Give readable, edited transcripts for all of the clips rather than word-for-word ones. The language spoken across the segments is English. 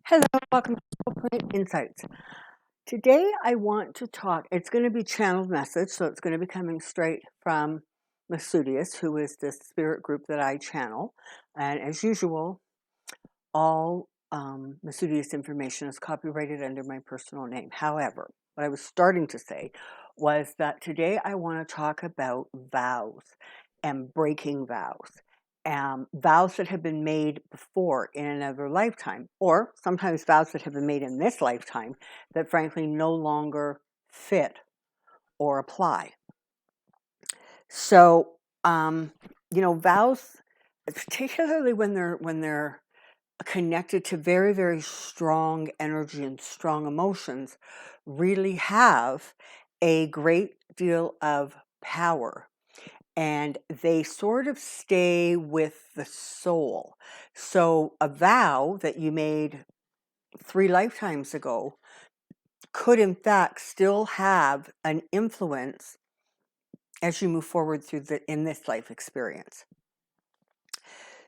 Hello, welcome to Soulprint Insights. Today I want to talk, it's going to be channeled message, so it's going to be coming straight from Masudius, who is the spirit group that I channel. And as usual, all Masudius information is copyrighted under my personal name. However, what I was starting to say was that today I want to talk about vows and breaking vows. Vows that have been made before in another lifetime, or sometimes vows that have been made in this lifetime that frankly no longer fit or apply. So, vows, particularly when they're connected to very, very strong energy and strong emotions, really have a great deal of power. And they sort of stay with the soul. So a vow that you made 3 lifetimes ago could in fact still have an influence as you move forward in this life experience.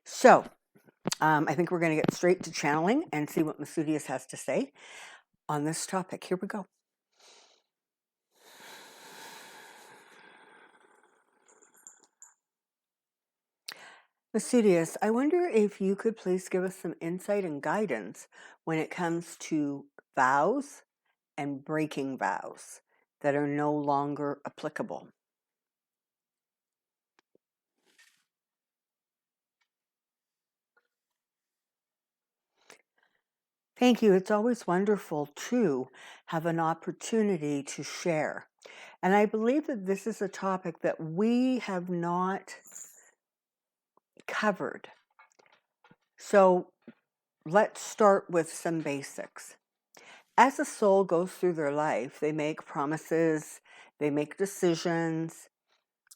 So I think we're going to get straight to channeling and see what Masudius has to say on this topic. Here we go. Masudius, I wonder if you could please give us some insight and guidance when it comes to vows and breaking vows that are no longer applicable. Thank you. It's always wonderful to have an opportunity to share. And I believe that this is a topic that we have not covered. So let's start with some basics. As a soul goes through their life, they make promises, they make decisions,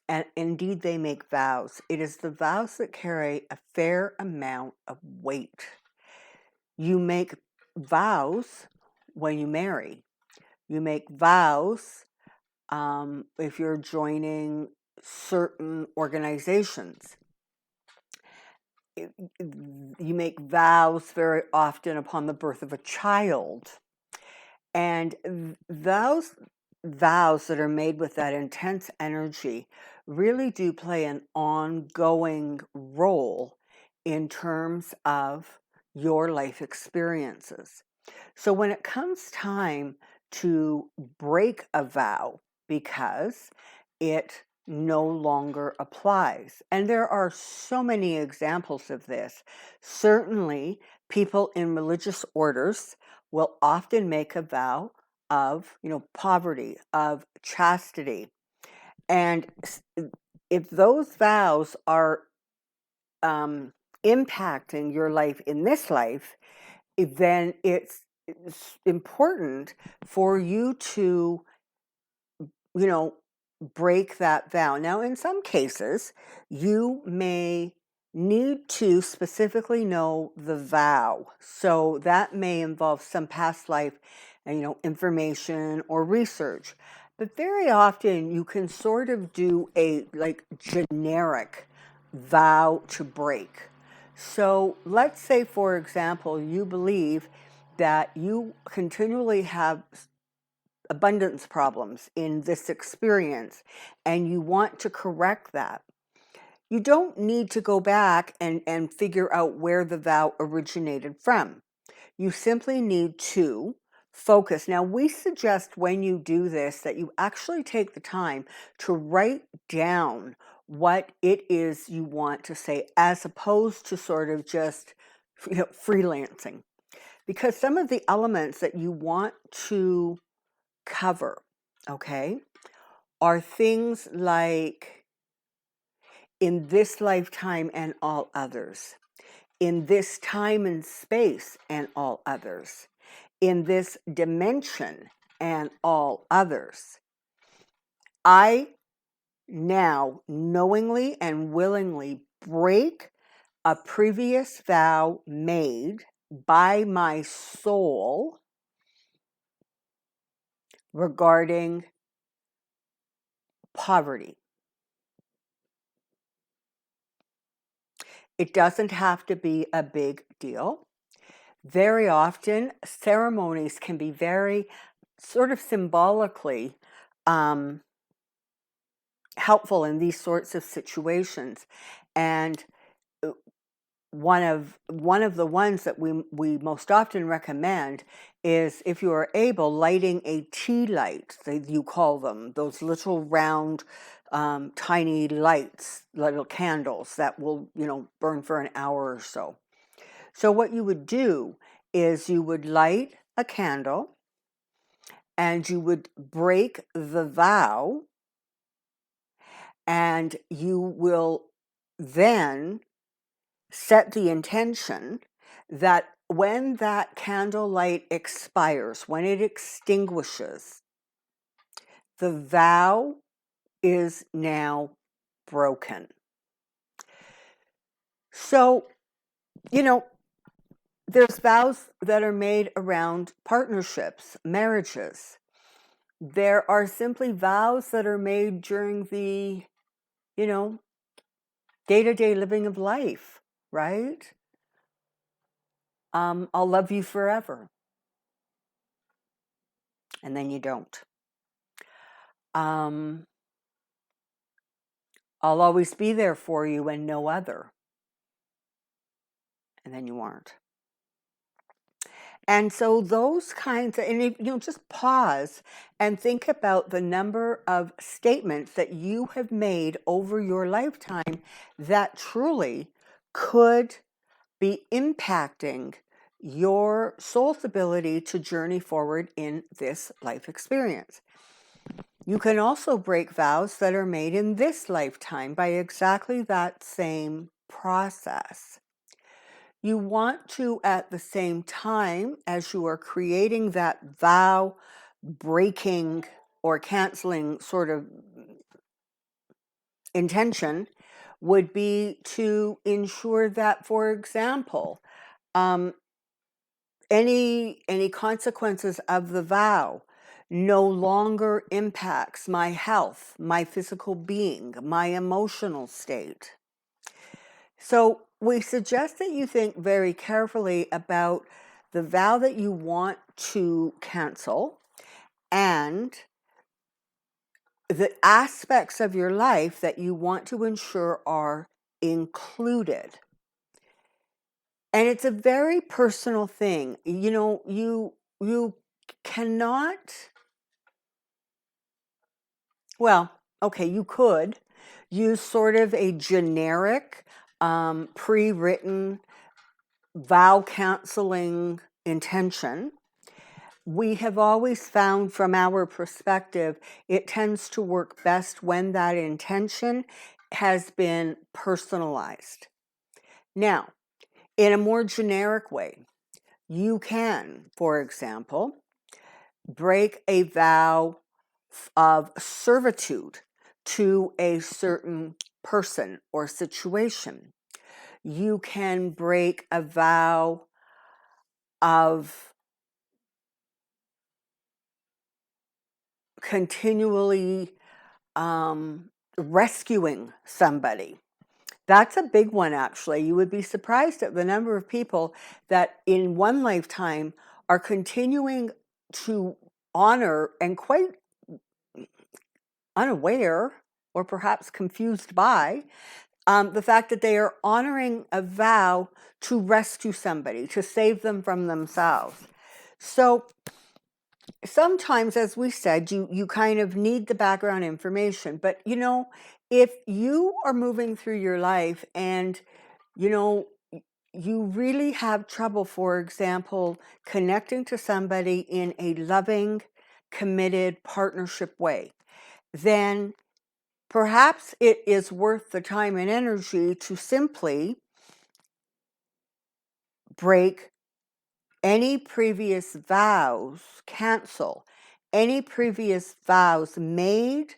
and indeed they make vows. It is the vows that carry a fair amount of weight. You make vows when you marry. You make vows if you're joining certain organizations. You make vows very often upon the birth of a child. And those vows that are made with that intense energy really do play an ongoing role in terms of your life experiences. So when it comes time to break a vow because it no longer applies, and there are so many examples of this, certainly people in religious orders will often make a vow of, poverty, of chastity. And if those vows are impacting your life in this life, then it's important for you to, break that vow. Now, in some cases, you may need to specifically know the vow. So that may involve some past life, information or research. But very often you can sort of do a generic vow to break. So let's say, for example, you believe that you continually have abundance problems in this experience and you want to correct that. You don't need to go back and figure out where the vow originated from. You simply need to focus. Now, we suggest when you do this that you actually take the time to write down what it is you want to say, as opposed to sort of just freelancing. Because some of the elements that you want to cover, okay, are things like in this lifetime and all others, in this time and space and all others, in this dimension and all others. I now knowingly and willingly break a previous vow made by my soul regarding poverty. It doesn't have to be a big deal. very often ceremonies can be very sort of symbolically helpful in these sorts of situations. And one of the ones that we most often recommend is, if you are able, lighting a tea light. You call them those little round tiny lights, little candles that will burn for an hour or so. So what you would do is you would light a candle and you would break the vow, and you will then set the intention that when that candle light expires, when it extinguishes, the vow is now broken. So, there's vows that are made around partnerships, marriages. There are simply vows that are made during the, day-to-day living of life, right? I'll love you forever. And then you don't. I'll always be there for you and no other. And then you aren't. And so those kinds of, and if, just pause and think about the number of statements that you have made over your lifetime that truly could be impacting your soul's ability to journey forward in this life experience. You can also break vows that are made in this lifetime by exactly that same process. You want to, at the same time as you are creating that vow breaking or canceling sort of intention, would be to ensure that, for example, any consequences of the vow no longer impacts my health, my physical being, my emotional state. So we suggest that you think very carefully about the vow that you want to cancel and the aspects of your life that you want to ensure are included. And it's a very personal thing. You cannot, well, okay, you could use sort of a generic, pre-written vow canceling intention. We have always found, from our perspective, it tends to work best when that intention has been personalized. Now, in a more generic way, you can, for example, break a vow of servitude to a certain person or situation. You can break a vow of continually rescuing somebody. That's a big one, actually. You would be surprised at the number of people that in one lifetime are continuing to honor, and quite unaware or perhaps confused by the fact that they are honoring a vow to rescue somebody, to save them from themselves. So sometimes, as we said, you kind of need the background information. But, if you are moving through your life and, you really have trouble, for example, connecting to somebody in a loving, committed partnership way, then perhaps it is worth the time and energy to simply break any previous vows, cancel any previous vows made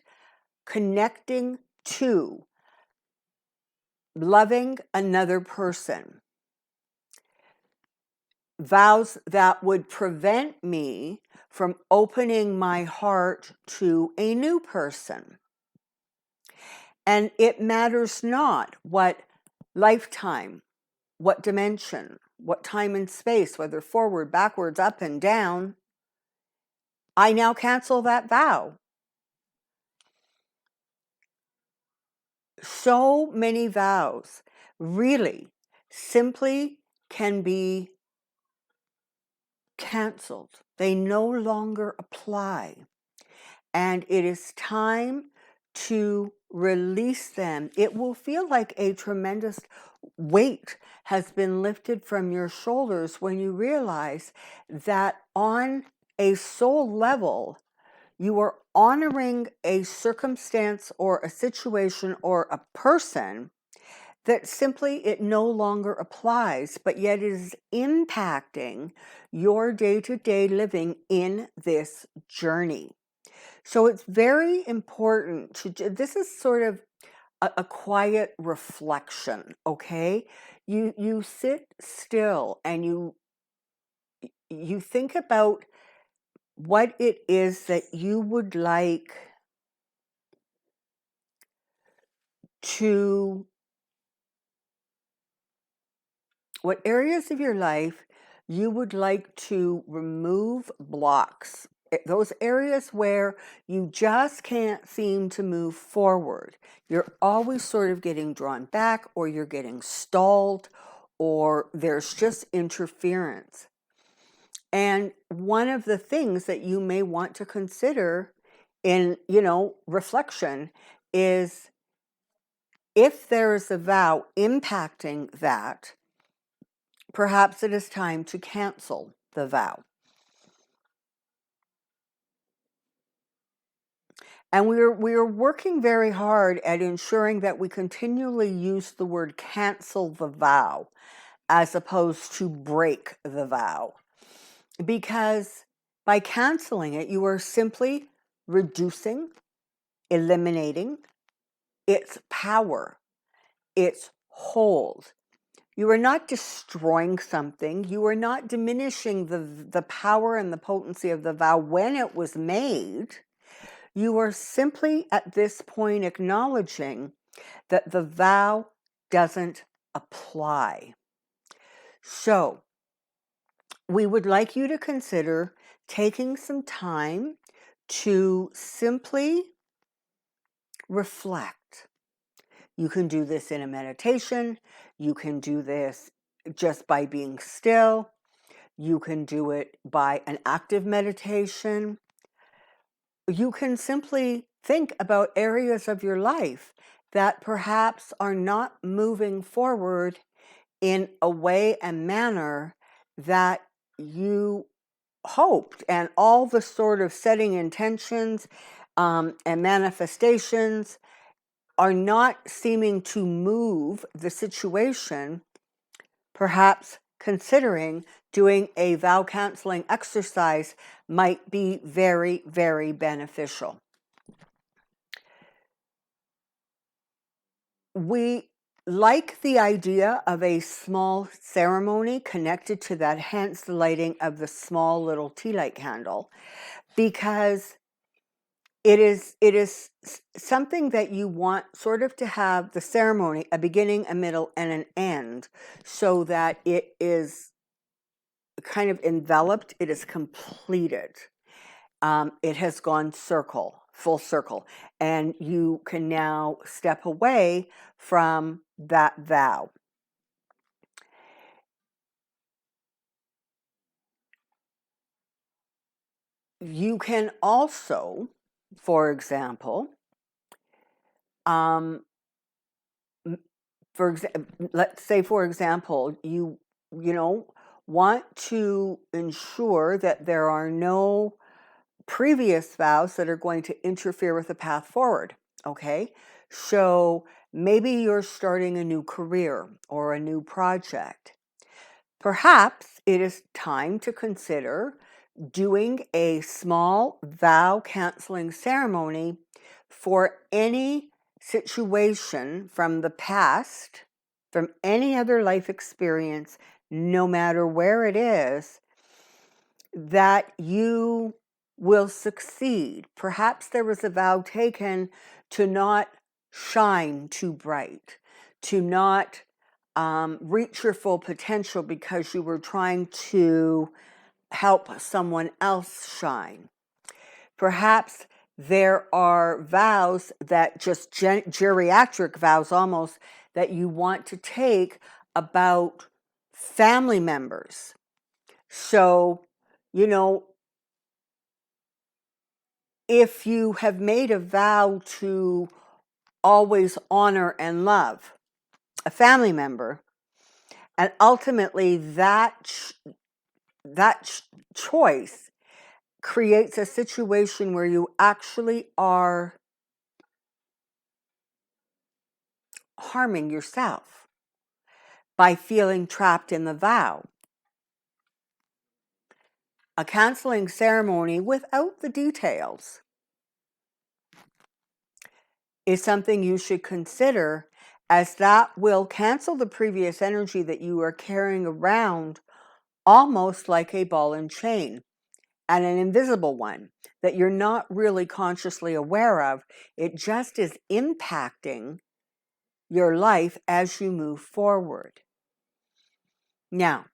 connecting to loving another person. Vows that would prevent me from opening my heart to a new person. And it matters not what lifetime, what dimension, what time and space, whether forward, backwards, up and down, I now cancel that vow. So many vows really simply can be canceled. They no longer apply. And it is time to release them. It will feel like a tremendous weight has been lifted from your shoulders when you realize that on a soul level, you are honoring a circumstance or a situation or a person that simply it no longer applies, but yet it is impacting your day-to-day living in this journey. So it's very important this is sort of a quiet reflection, okay? You sit still and you think about what it is that you would like to, what areas of your life you would like to remove blocks. Those areas where you just can't seem to move forward. You're always sort of getting drawn back, or you're getting stalled, or there's just interference. And one of the things that you may want to consider in, reflection is, if there is a vow impacting that, perhaps it is time to cancel the vow. And we are working very hard at ensuring that we continually use the word cancel the vow as opposed to break the vow. Because by canceling it, you are simply reducing, eliminating its power, its hold. You are not destroying something. You are not diminishing the power and the potency of the vow when it was made. You are simply at this point acknowledging that the vow doesn't apply. So we would like you to consider taking some time to simply reflect. You can do this in a meditation. You can do this just by being still. You can do it by an active meditation. You can simply think about areas of your life that perhaps are not moving forward in a way and manner that you hoped, and all the sort of setting intentions and manifestations are not seeming to move the situation. Perhaps considering doing a vow canceling exercise might be very, very beneficial. We like the idea of a small ceremony connected to that, hence the lighting of the small little tea light candle, because it is something that you want sort of to have the ceremony, a beginning, a middle, and an end, so that it is kind of enveloped, it is completed. It has gone full circle, and you can now step away from that vow. You can also, for example, let's say, for example, you want to ensure that there are no previous vows that are going to interfere with the path forward. Okay, so maybe you're starting a new career or a new project. Perhaps it is time to consider doing a small vow canceling ceremony for any situation from the past, from any other life experience, no matter where it is, that you will succeed. Perhaps there was a vow taken to not shine too bright, to not reach your full potential because you were trying to help someone else shine. Perhaps there are vows that just geriatric vows almost that you want to take about family members. So, you know, if you have made a vow to always honor and love a family member, and ultimately that choice creates a situation where you actually are harming yourself by feeling trapped in the vow. A canceling ceremony without the details is something you should consider, as that will cancel the previous energy that you are carrying around almost like a ball and chain, and an invisible one that you're not really consciously aware of. It just is impacting your life as you move forward. Now,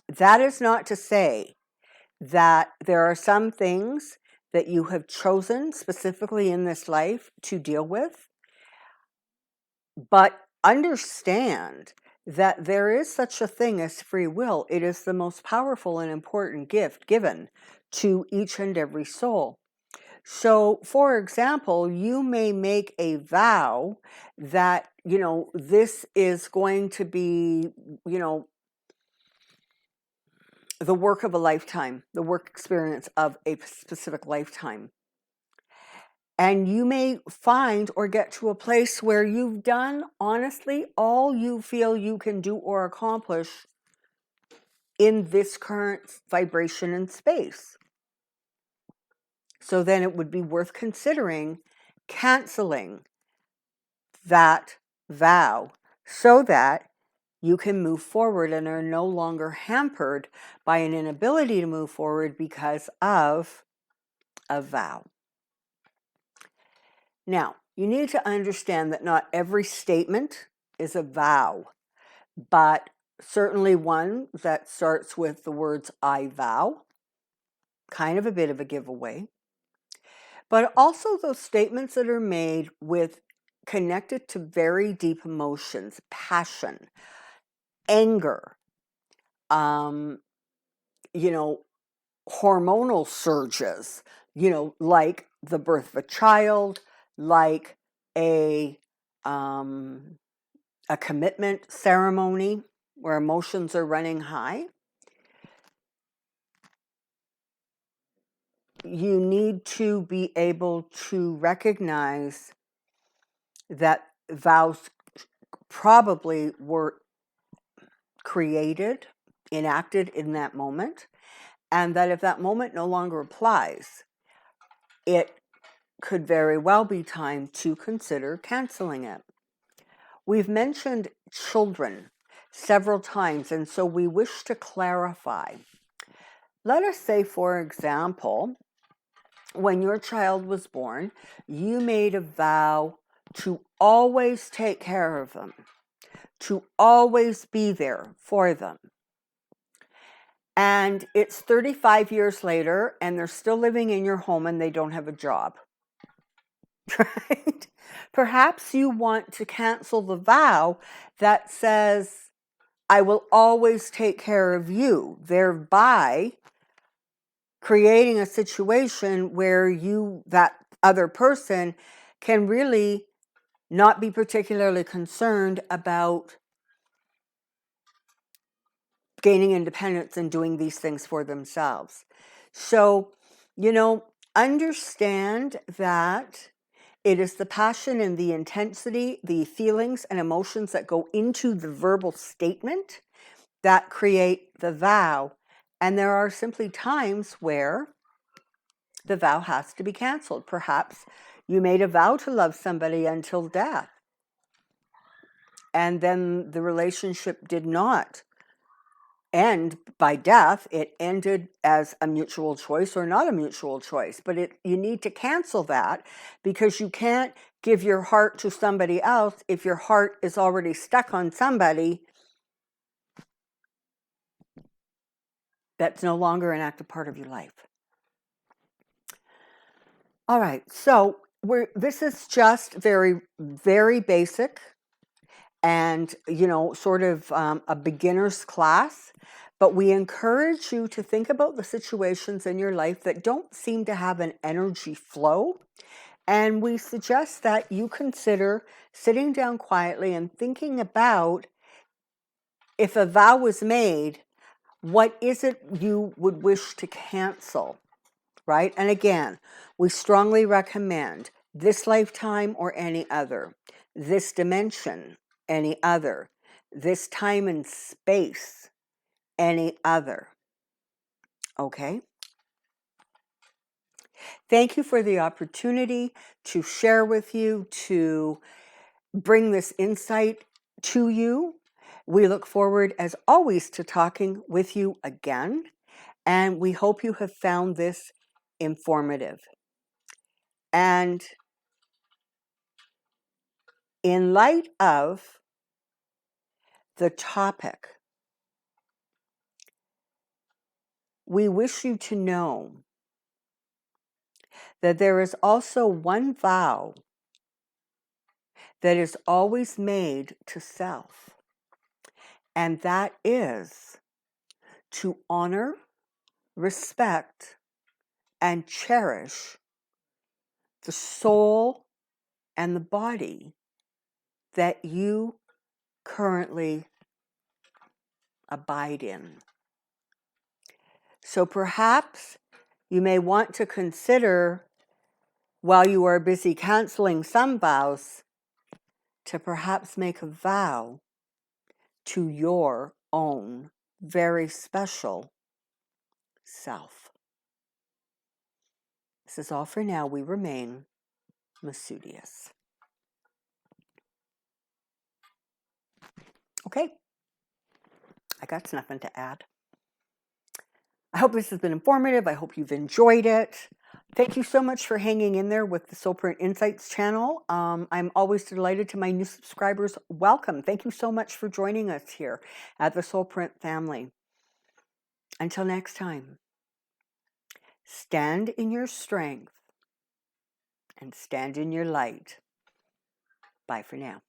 that is not to say that there are some things that you have chosen specifically in this life to deal with, but understand that there is such a thing as free will. It is the most powerful and important gift given to each and every soul. So, for example, you may make a vow that, this is going to be, the work of a lifetime, the work experience of a specific lifetime. And you may find or get to a place where you've done, honestly, all you feel you can do or accomplish in this current vibration and space. So then it would be worth considering canceling that vow so that you can move forward and are no longer hampered by an inability to move forward because of a vow. Now, you need to understand that not every statement is a vow, but certainly one that starts with the words I vow, kind of a bit of a giveaway. But also those statements that are made with connected to very deep emotions, passion, anger, hormonal surges, like the birth of a child, like a commitment ceremony where emotions are running high. You need to be able to recognize that vows probably were created, enacted in that moment, and that if that moment no longer applies, it could very well be time to consider canceling it. We've mentioned children several times, and so we wish to clarify. Let us say, for example, when your child was born, you made a vow to always take care of them, to always be there for them. And it's 35 years later, and they're still living in your home and they don't have a job. Right? Perhaps you want to cancel the vow that says, I will always take care of you, thereby creating a situation where that other person, can really not be particularly concerned about gaining independence and doing these things for themselves. So, understand that it is the passion and the intensity, the feelings and emotions that go into the verbal statement that create the vow. And there are simply times where the vow has to be canceled. Perhaps you made a vow to love somebody until death, and then the relationship did not end by death. It ended as a mutual choice or not a mutual choice. But you need to cancel that, because you can't give your heart to somebody else if your heart is already stuck on somebody that's no longer an active part of your life. All right, so this is just very, very basic and, you know, sort of a beginner's class. But we encourage you to think about the situations in your life that don't seem to have an energy flow. And we suggest that you consider sitting down quietly and thinking about, if a vow was made, what is it you would wish to cancel, right? And again, we strongly recommend this lifetime or any other, this dimension, any other, this time and space, any other. Okay? Thank you for the opportunity to share with you, to bring this insight to you. We look forward, as always, to talking with you again, and we hope you have found this informative. And in light of the topic, we wish you to know that there is also one vow that is always made to self, and that is to honor, respect, and cherish the soul and the body that you currently abide in. So perhaps you may want to consider, while you are busy canceling some vows, to perhaps make a vow to your own very special self. This is all for now. We remain Masudius. Okay, I got nothing to add. I hope this has been informative. I hope you've enjoyed it. Thank you so much for hanging in there with the Soulprint Insights channel. I'm always delighted to my new subscribers. Welcome. Thank you so much for joining us here at the Soulprint family. Until next time, stand in your strength and stand in your light. Bye for now.